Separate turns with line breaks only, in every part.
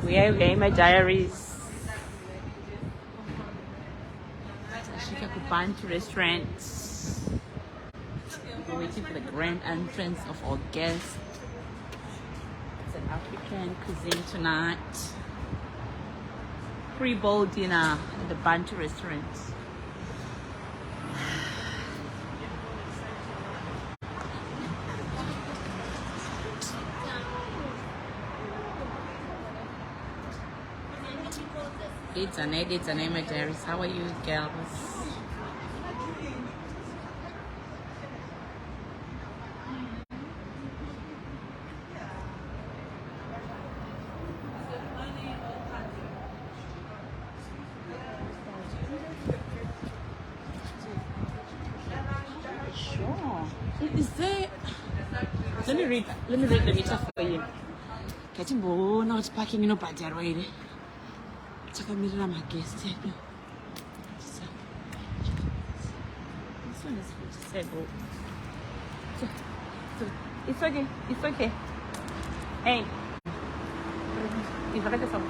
We are in my diaries. Ashika Bantu restaurant. We're waiting for the grand entrance of our guests. It's an African cuisine tonight. Pre-bowl dinner at the Bantu restaurant. It's an my diaries. How are you, girls? Sure. Is there? Let me read the meter for you. Getting born out packing in a badger already. Check out mirror my guest. This one is disabled. So, it's okay. It's okay. Hey. You forgot the song.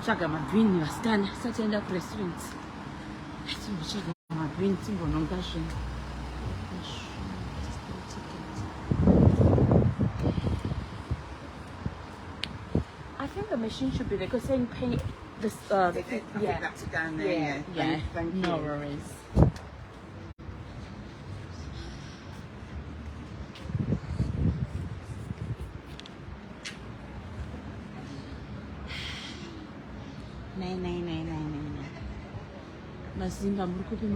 Chaga mabini wasichana sasa enda ku restaurant. Chaga mabini timbo nongashin. I think the machine should be there because saying pay this yeah.
That's down there.
Yeah.
Thank
No
you.
worries. Nay. Mazimba murukupi.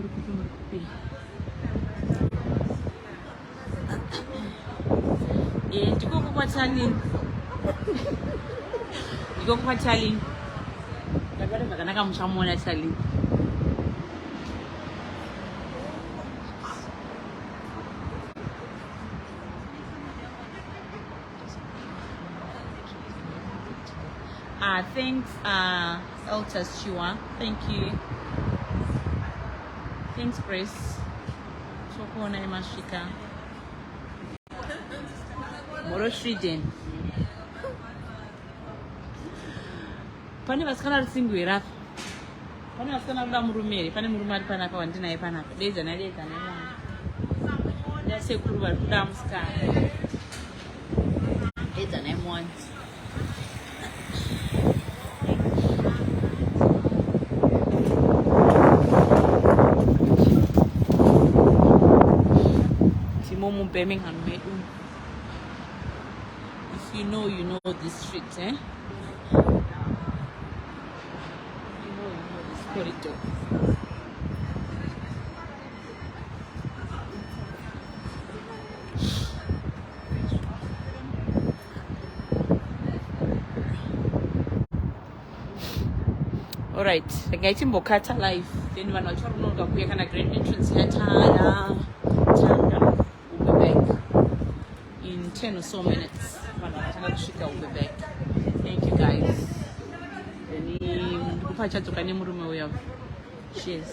Ndiko kukwathalini. Ndakati vakanaka muchamona thalini. Thanks, Eltas Chua. Thank you. Thanks, Grace. Chokona Imashika. Moroshridin. Pani vasikana risingwira. Pani vasikana kuda murumeri. Pani murume ari panapa wandinaye panapa. Deza mwana. Ndasekuru vari kuda musikana. Deza naye mwana. Timomu Birmingham medu. If you know this street, eh? You know this corridor. Alright, the guy in Bokata live. Then when I told him we can a great entrance here, Tanda. We'll be back in 10 or so minutes. We'll be back. Thank you guys. Cheers.